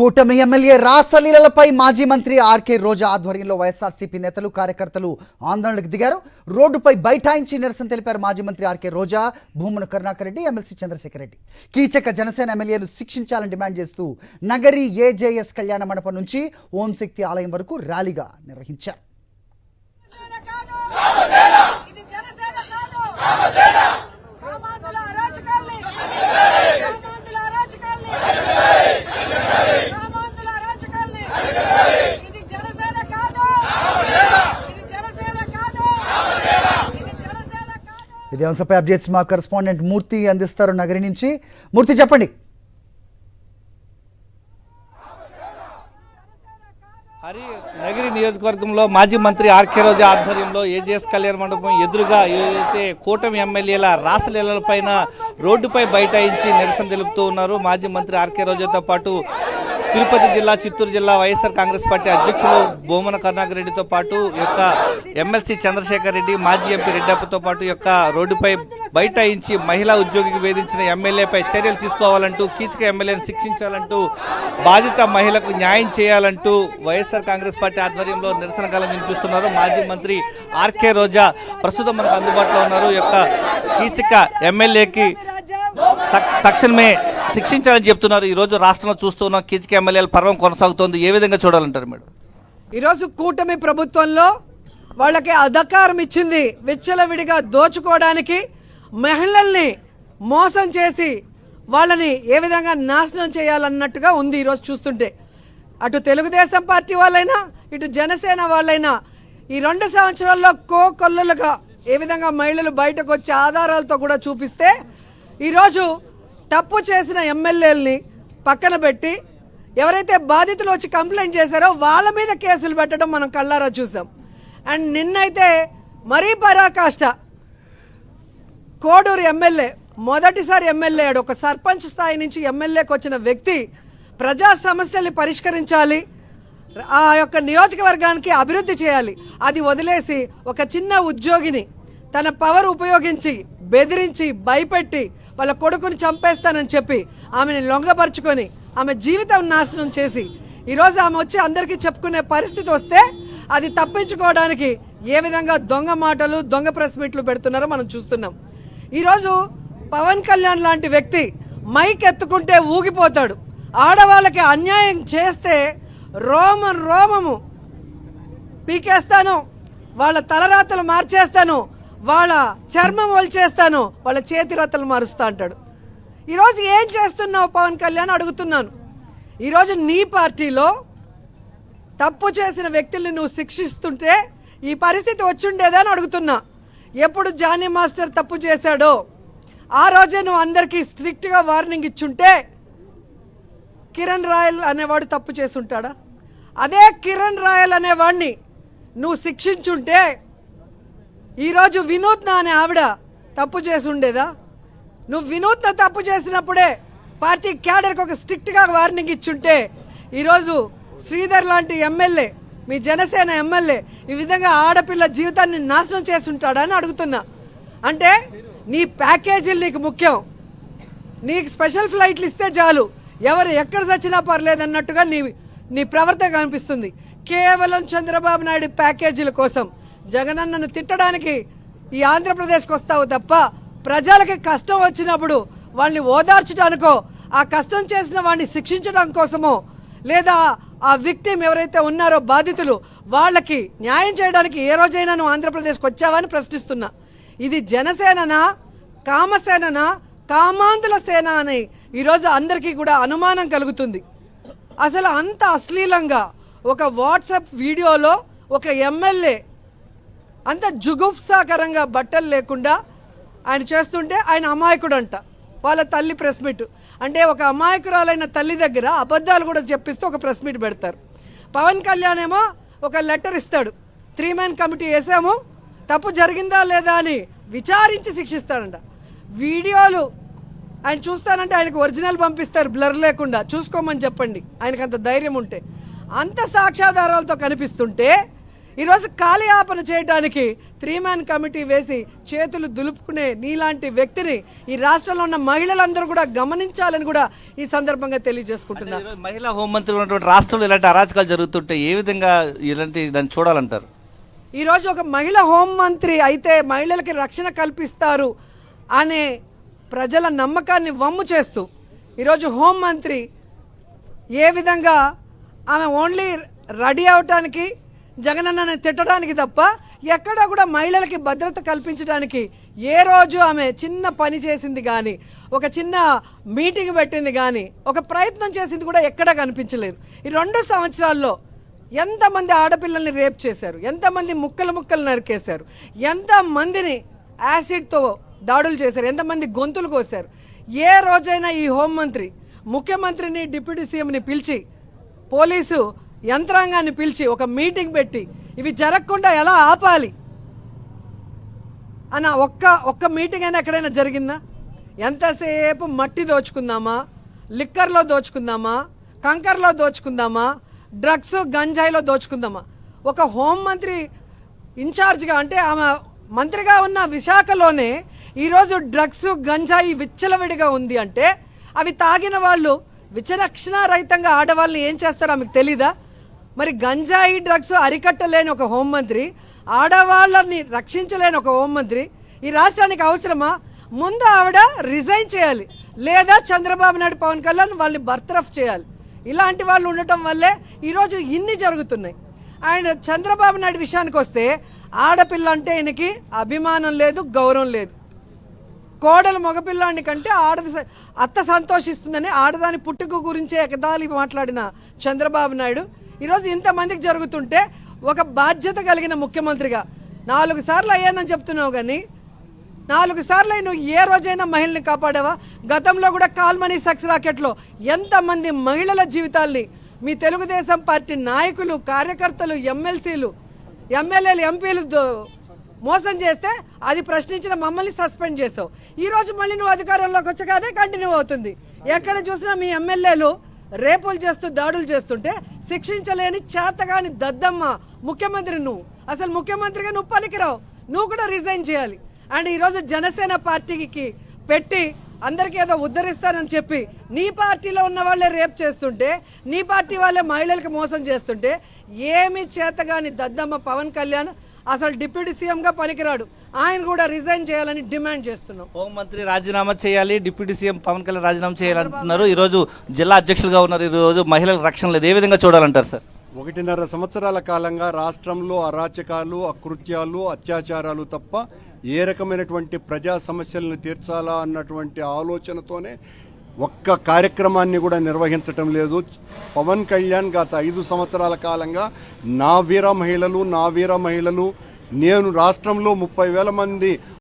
కూటమి ఎమ్మెల్యే రాసలీలలపై మాజీ మంత్రి ఆర్కే రోజా ఆధ్వర్యంలో వైఎస్ఆర్సీపీ నేతలు కార్యకర్తలు ఆందోళనకు దిగారు. రోడ్డుపై బైఠాయించి నిరసన తెలిపారు మాజీ మంత్రి ఆర్కే రోజా, భూమన కరుణాకర్ రెడ్డి, ఎమ్మెల్సీ చంద్రశేఖర్ రెడ్డి. కీచక జనసేన ఎమ్మెల్యేలు శిక్షించాలని డిమాండ్ చేస్తూ నగరి ఏజేఎస్ కళ్యాణ మండపం నుంచి ఓం శక్తి ఆలయం వరకు ర్యాలీగా నిర్వహించారు. ఇదే అంశంపై అప్డేట్స్ మా కరెస్పాండెంట్ మూర్తి అందిస్తారు నగరి నుంచి. మూర్తి, చెప్పండి. నగరి నియోజకవర్గంలో మాజీ మంత్రి ఆర్కే రోజా ఆధ్వర్యంలో ఏజేఎస్ కళ్యాణ మండపం ఎదురుగా ఏదైతే కూటమి ఎమ్మెల్యేల రాసలీలలపైన రోడ్డుపై బైఠాయించి నిరసన తెలుపుతూ ఉన్నారు. మాజీ మంత్రి ఆర్కే రోజాతో పాటు తిరుపతి జిల్లా, చిత్తూరు జిల్లా వైఎస్ఆర్ కాంగ్రెస్ పార్టీ అధ్యక్షులు భూమన కరుణాకర్ రెడ్డితో పాటు యొక్క ఎమ్మెల్సీ చంద్రశేఖర్ రెడ్డి, మాజీ ఎంపీ రెడ్డప్పతో పాటు యొక్క రోడ్డుపై బైఠాయించి మహిళా ఉద్యోగికి వేధించిన ఎమ్మెల్యేపై చర్యలు తీసుకోవాలంటూ, కీచక ఎమ్మెల్యేని శిక్షించాలంటూ, బాధిత మహిళకు న్యాయం చేయాలంటూ వైఎస్ఆర్ కాంగ్రెస్ పార్టీ ఆధ్వర్యంలో నిరసన కాలం వినిపిస్తున్నారు. మాజీ మంత్రి ఆర్కే రోజా ప్రస్తుతం మనకు అందుబాటులో ఉన్నారు. యొక్క కీచక ఎమ్మెల్యేకి తక్షణమే శిక్షించాలని చెప్తున్నారు. ఈ రోజు రాష్ట్రంలో చూస్తున్నాం కీచక ఎమ్మెల్యేల పర్వం కొనసాగుతోంది. ఏ విధంగా చూడాలంటారు మేడం? ఈరోజు కూటమి ప్రభుత్వంలో వాళ్ళకి అధికారం ఇచ్చింది విచ్చలవిడిగా దోచుకోవడానికి, మహిళల్ని మోసం చేసి వాళ్ళని ఏ విధంగా నాశనం చేయాలన్నట్టుగా ఉంది. ఈరోజు చూస్తుంటే అటు తెలుగుదేశం పార్టీ వాళ్ళైనా ఇటు జనసేన వాళ్ళైనా ఈ 2 సంవత్సరాల్లో కోకొల్లులుగా ఏ విధంగా మహిళలు బయటకు వచ్చే ఆధారాలతో కూడా చూపిస్తే ఈరోజు తప్పు చేసిన ఎమ్మెల్యేలని పక్కన పెట్టి ఎవరైతే బాధితులు వచ్చి కంప్లైంట్ చేశారో వాళ్ళ మీద కేసులు పెట్టడం మనం కళ్ళారా చూసాం. అండ్ నిన్నైతే మరీ పరాకాష్ట, కోడూరు ఎమ్మెల్యే మొదటిసారి ఎమ్మెల్యే అయ్యాడు. ఒక సర్పంచ్ స్థాయి నుంచి ఎమ్మెల్యేకి వచ్చిన వ్యక్తి ప్రజా సమస్యల్ని పరిష్కరించాలి, ఆ యొక్క నియోజకవర్గానికి అభివృద్ధి చేయాలి. అది వదిలేసి ఒక చిన్న ఉద్యోగిని తన పవర్ ఉపయోగించి బెదిరించి భయపెట్టి వాళ్ళ కొడుకుని చంపేస్తానని చెప్పి ఆమెని లొంగపరుచుకొని ఆమె జీవితం నాశనం చేసి ఈరోజు ఆమె వచ్చి అందరికీ చెప్పుకునే పరిస్థితి వస్తే అది తప్పించుకోవడానికి ఏ విధంగా దొంగ మాటలు, దొంగ ప్రెస్ మీట్లు పెడుతున్నారో మనం చూస్తున్నాం. ఈరోజు పవన్ కళ్యాణ్ లాంటి వ్యక్తి మైక్ ఎత్తుకుంటే ఊగిపోతాడు. ఆడవాళ్ళకి అన్యాయం చేస్తే రోమము పీకేస్తాను, వాళ్ళ తలరాతలు మార్చేస్తాను, వాళ్ళ చర్మం ఒలిచేస్తాను, వాళ్ళ చేతిరాతలు మారుస్తా అంటాడు. ఈరోజు ఏం చేస్తున్నావు పవన్ కళ్యాణ్ అడుగుతున్నాను. ఈరోజు నీ పార్టీలో తప్పు చేసిన వ్యక్తుల్ని నువ్వు శిక్షిస్తుంటే ఈ పరిస్థితి వచ్చుండేదని అడుగుతున్నా. ఎప్పుడు జానీ మాస్టర్ తప్పు చేశాడో ఆ రోజే నువ్వు అందరికీ స్ట్రిక్ట్గా వార్నింగ్ ఇచ్చుంటే కిరణ్ రాయల్ అనేవాడు తప్పు చేసుంటాడా? అదే కిరణ్ రాయల్ అనేవాడిని నువ్వు శిక్షించుంటే ఈరోజు వినూత్న అనే ఆవిడ తప్పు చేసి ఉండేదా? నువ్వు వినూత్న తప్పు చేసినప్పుడే పార్టీ క్యాడర్కి ఒక స్ట్రిక్ట్గా వార్నింగ్ ఇచ్చుంటే ఈరోజు శ్రీధర్ లాంటి ఎమ్మెల్యే, మీ జనసేన ఎమ్మెల్యే ఈ విధంగా ఆడపిల్ల జీవితాన్ని నాశనం చేస్తుంటాడా అని అడుగుతున్నా. అంటే నీ ప్యాకేజీలు నీకు ముఖ్యం, నీకు స్పెషల్ ఫ్లైట్లు ఇస్తే చాలు, ఎవరు ఎక్కడ చచ్చినా పర్లేదు అన్నట్టుగా నీ ప్రవర్తన కనిపిస్తుంది. కేవలం చంద్రబాబు నాయుడు ప్యాకేజీల కోసం జగనన్నను తిట్టడానికి ఈ ఆంధ్రప్రదేశ్కి వస్తావు తప్ప ప్రజలకి కష్టం వచ్చినప్పుడు వాళ్ళని ఓదార్చడానికో, ఆ కష్టం చేసిన వాడిని శిక్షించడం కోసమో, లేదా ఆ విక్టిమ్ ఎవరైతే ఉన్నారో బాధితులు వాళ్ళకి న్యాయం చేయడానికి ఏ రోజైనా నువ్వు ఆంధ్రప్రదేశ్కి వచ్చావని ప్రశ్నిస్తున్నా. ఇది జనసేననా, కామసేననా, కామాంధుల సేన అని ఈరోజు అందరికీ కూడా అనుమానం కలుగుతుంది. అసలు అంత అశ్లీలంగా ఒక వాట్సాప్ వీడియోలో ఒక ఎమ్మెల్యే అంత జుగుప్సాకరంగా బట్టలు లేకుండా ఆయన చేస్తుంటే ఆయన అమాయకుడు అంట. వాళ్ళ తల్లి ప్రెస్ మీట్ అంటే ఒక అమాయకురాలైన తల్లి దగ్గర అబద్ధాలు కూడా చెప్పిస్తూ ఒక ప్రెస్ మీట్ పెడతారు. పవన్ కళ్యాణ్ ఏమో ఒక లెటర్ ఇస్తాడు, 3 man కమిటీ వేసాము, తప్పు జరిగిందా లేదా అని విచారించి శిక్షిస్తాడంట. వీడియోలు ఆయన చూస్తానంటే ఆయనకు ఒరిజినల్ పంపిస్తారు బ్లర్ లేకుండా, చూసుకోమని చెప్పండి ఆయనకు అంత ధైర్యం ఉంటే. అంత సాక్ష్యాధారాలతో కనిపిస్తుంటే ఈరోజు కాలయాపన చేయడానికి 3-man కమిటీ వేసి చేతులు దులుపుకునే నీలాంటి వ్యక్తిని ఈ రాష్ట్రంలో ఉన్న మహిళలందరూ కూడా గమనించాలని కూడా ఈ సందర్భంగా తెలియజేసుకుంటున్నారు. ఈరోజు మహిళా హోంమంత్రి ఉన్నటువంటి రాష్ట్రంలో ఇలాంటి అరాచకాలు జరుగుతుంటాయి, ఏ విధంగా ఇలాంటి దాన్ని చూడాలంటారు? ఈరోజు ఒక మహిళ హోంమంత్రి అయితే మహిళలకి రక్షణ కల్పిస్తారు అనే ప్రజల నమ్మకాన్ని వమ్ము చేస్తూ ఈరోజు హోంమంత్రి ఏ విధంగా ఆమె ఓన్లీ రెడీ అవటానికి జగనన్నని తిట్టడానికి తప్ప ఎక్కడా కూడా మహిళలకి భద్రత కల్పించడానికి ఏ రోజు ఆమె చిన్న పని చేసింది కానీ ఒక చిన్న మీటింగ్ పెట్టింది కానీ ఒక ప్రయత్నం చేసింది కూడా ఎక్కడా కనిపించలేదు. ఈ 2 సంవత్సరాల్లో ఎంతమంది ఆడపిల్లల్ని రేప్ చేశారు, ఎంతమంది ముక్కలు నరికేశారు, ఎంతమందిని యాసిడ్తో దాడులు చేశారు, ఎంతమంది గొంతులు కోశారు. ఏ రోజైనా ఈ హోంమంత్రి ముఖ్యమంత్రిని డిప్యూటీ సీఎంని పిలిచి పోలీసు యంత్రాంగాన్ని పిలిచి ఒక మీటింగ్ పెట్టి ఇవి జరగకుండా ఎలా ఆపాలి అన్న ఒక్క మీటింగ్ అయినా ఎక్కడైనా జరిగిందా? ఎంతసేపు మట్టి దోచుకుందామా, లిక్కర్లో దోచుకుందామా, కంకర్లో దోచుకుందామా, డ్రగ్స్ గంజాయిలో దోచుకుందామా? ఒక హోంమంత్రి ఇన్ఛార్జ్గా అంటే ఆమె మంత్రిగా ఉన్న విశాఖలోనే ఈరోజు డ్రగ్స్ గంజాయి విచ్చలవిడిగా ఉంది అంటే అవి తాగిన వాళ్ళు విచక్షణారహితంగా ఆడవాళ్ళని ఏం చేస్తారో ఆమెకు తెలీదా? మరి గంజాయి డ్రగ్స్ అరికట్టలేని ఒక హోంమంత్రి, ఆడవాళ్ళని రక్షించలేని ఒక హోంమంత్రి ఈ రాష్ట్రానికి అవసరమా? ముందు ఆవిడ రిజైన్ చేయాలి, లేదా చంద్రబాబు నాయుడు పవన్ కళ్యాణ్ వాళ్ళని బర్తరఫ్ చేయాలి. ఇలాంటి వాళ్ళు ఉండటం వల్లే ఈరోజు ఇన్ని జరుగుతున్నాయి. ఆయన చంద్రబాబు నాయుడు విషయానికి వస్తే ఆడపిల్ల అంటే ఈయనకి అభిమానం లేదు, గౌరవం లేదు. కోడలు మగపిల్లాన్ని కంటే ఆడది అత్త సంతోషిస్తుందని ఆడదాని పుట్టుక గురించే ఎకదాలి మాట్లాడిన చంద్రబాబు నాయుడు ఈరోజు ఇంతమందికి జరుగుతుంటే ఒక బాధ్యత కలిగిన ముఖ్యమంత్రిగా 4 సార్లు అయ్యానని చెప్తున్నావు కానీ 4 సార్లు నువ్వు ఏ రోజైనా మహిళల్ని కాపాడావా? గతంలో కూడా కాల్మనీ సెక్స్ రాకెట్లో ఎంతమంది మహిళల జీవితాల్ని మీ తెలుగుదేశం పార్టీ నాయకులు, కార్యకర్తలు, ఎమ్మెల్సీలు, ఎమ్మెల్యేలు, ఎంపీలు మోసం చేస్తే అది ప్రశ్నించిన మమ్మల్ని సస్పెండ్ చేసావు. ఈరోజు మళ్ళీ నువ్వు అధికారంలోకి వచ్చాక అదే కంటిన్యూ అవుతుంది. ఎక్కడ చూసినా మీ ఎమ్మెల్యేలు రేపులు చేస్తూ దాడులు చేస్తుంటే శిక్షించలేని చేతగాని దద్దమ్మ ముఖ్యమంత్రి నువ్వు. అసలు ముఖ్యమంత్రిగా నువ్వు పనికిరావు, నువ్వు కూడా రిజైన్ చేయాలి. అండ్ ఈరోజు జనసేన పార్టీకి పెట్టి అందరికీ ఏదో ఉద్ధరిస్తానని చెప్పి నీ పార్టీలో ఉన్న వాళ్ళే రేప్ చేస్తుంటే, నీ పార్టీ వాళ్ళే మహిళలకు మోసం చేస్తుంటే ఏమి చేతగాని దద్దమ్మ పవన్ కళ్యాణ్ అసలు డిప్యూటీ సీఎంగా పనికిరాడు. ఆయన కూడా రిజైన్ చేయాలని డిమాండ్ చేస్తున్నాం. హోంమంత్రి రాజీనామా చేయాలి, డిప్యూటీ సీఎం పవన్ కళ్యాణ్ రాజీనామా చేయాలంటున్నారు. ఈరోజు జిల్లా అధ్యక్షులుగా ఉన్నారు. ఈరోజు మహిళలకు రక్షణ లేదు, ఏ విధంగా చూడాలంటారు సార్? 1.5 సంవత్సరాల కాలంగా రాష్ట్రంలో అరాచకాలు, అకృత్యాలు, అత్యాచారాలు తప్ప ఏ రకమైనటువంటి ప్రజా సమస్యలను తీర్చాలా అన్నటువంటి ఆలోచనతోనే ఒక్క కార్యక్రమాన్ని కూడా నిర్వహించటం లేదు. పవన్ కళ్యాణ్ గత 5 సంవత్సరాల కాలంగా నా వీర మహిళలు నేను రాష్ట్రంలో 30,000 మంది